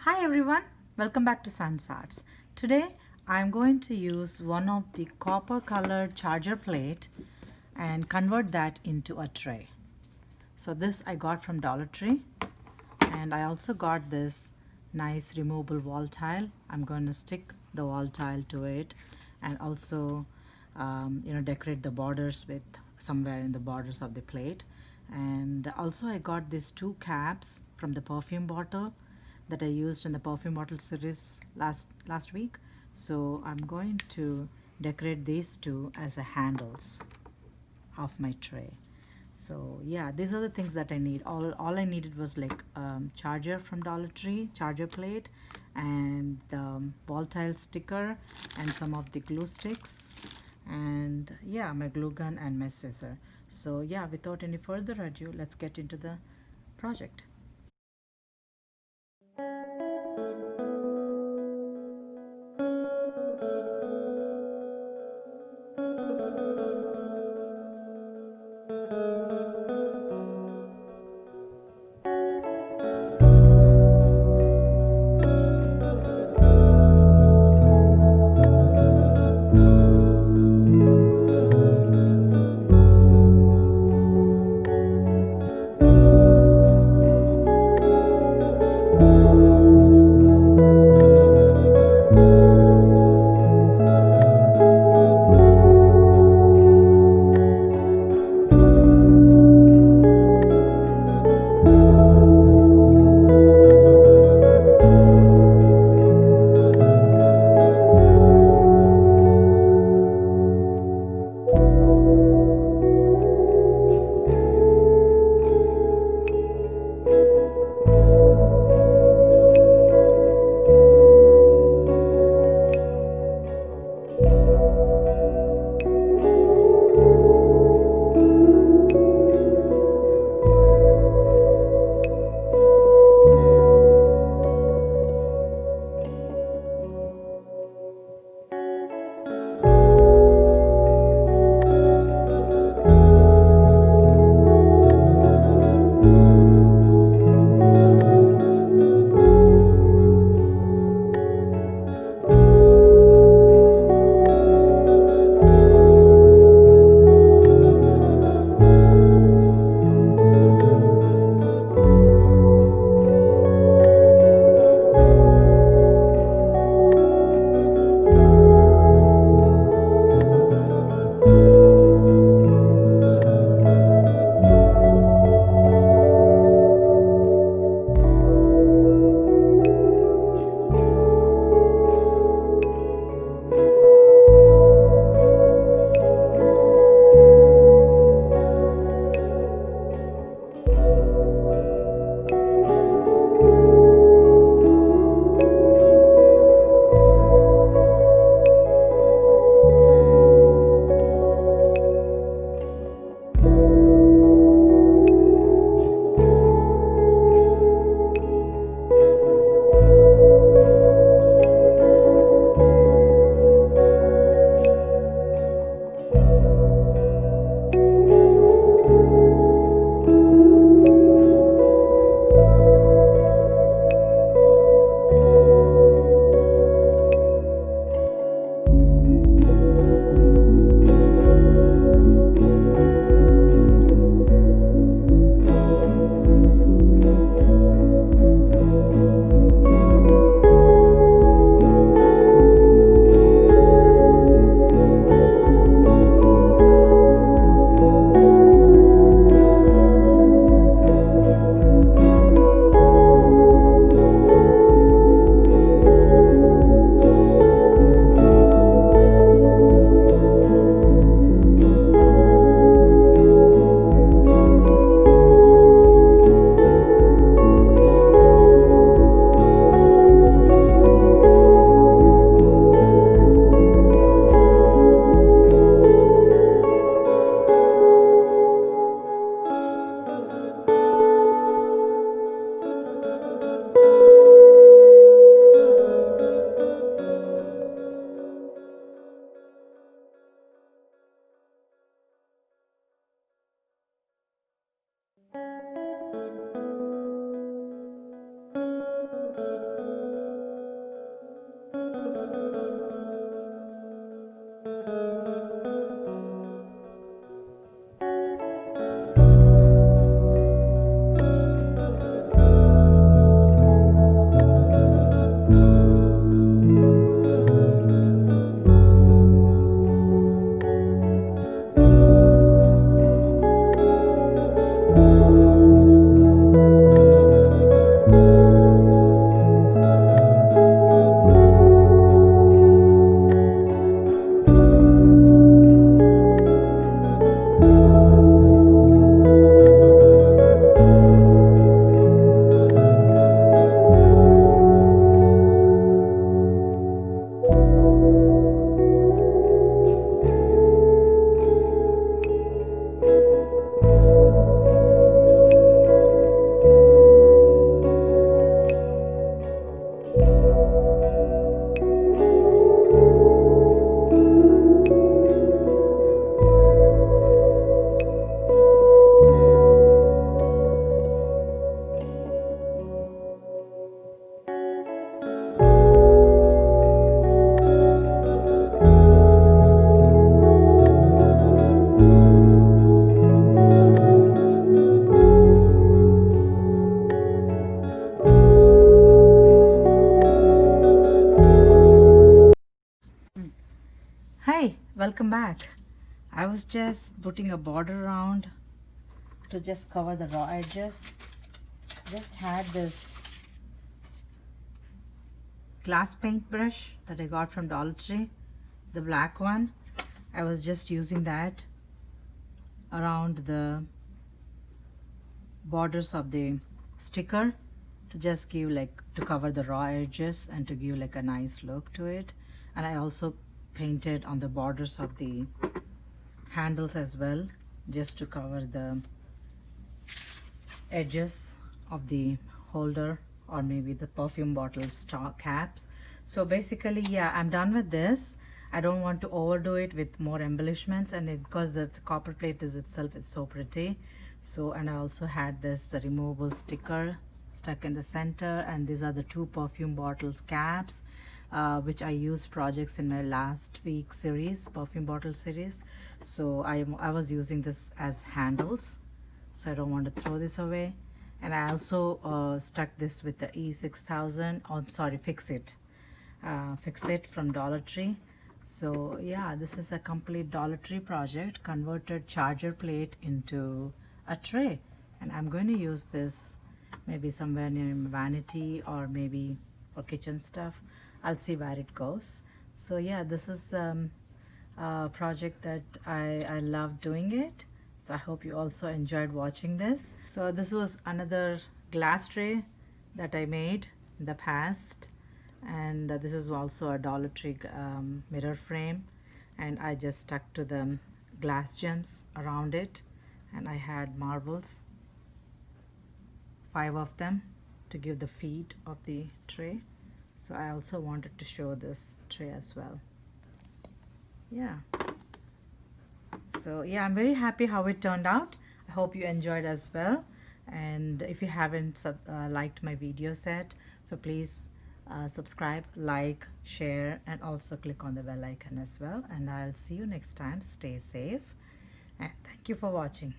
Hi everyone, welcome back to Sans Arts. Today I'm going to use one of the copper colored charger plate and convert that into a tray. So this I got from Dollar Tree, and I also got this nice removable wall tile. I'm going to stick the wall tile to it and also decorate the borders with somewhere in the borders of the plate. And also I got these two caps from the perfume bottle that I used in the perfume bottle series last week. So I'm going to decorate these two as the handles of my tray. So yeah, these are the things that I need. All I needed was like charger from Dollar Tree, charger plate, and the wall tile sticker, and some of the glue sticks, and yeah, my glue gun and my scissor. So yeah, without any further ado, let's get into the project. Welcome back. I was just putting a border around to just cover the raw edges. Just had this glass paintbrush that I got from Dollar Tree, the black one. I was just using that around the borders of the sticker to just give like to cover the raw edges and to give like a nice look to it. And I also painted on the borders of the handles as well, just to cover the edges of the holder or maybe the perfume bottle stock caps. So basically, yeah, I'm done with this. I don't want to overdo it with more embellishments, and because the copper plate is itself is so pretty. So, and I also had this removable sticker stuck in the center, and these are the two perfume bottles caps, which I used projects in my last week series, perfume bottle series. So I was using this as handles, so I don't want to throw this away. And I also stuck this with the E6000, oh sorry, Fix It from Dollar Tree. So yeah, this is a complete Dollar Tree project, converted charger plate into a tray. And I'm going to use this maybe somewhere near my vanity or maybe for kitchen stuff. I'll see where it goes. So yeah, this is a project that I love doing it. So I hope you also enjoyed watching this. So this was another glass tray that I made in the past, and this is also a Dollar Tree mirror frame, and I just stuck to the glass gems around it, and I had marbles, 5 of them, to give the feet of the tray. So I also wanted to show this tray as well. Yeah. So yeah, I'm very happy how it turned out. I hope you enjoyed as well. And if you haven't liked my videos yet, so please subscribe, like, share, and also click on the bell icon as well. And I'll see you next time. Stay safe, and thank you for watching.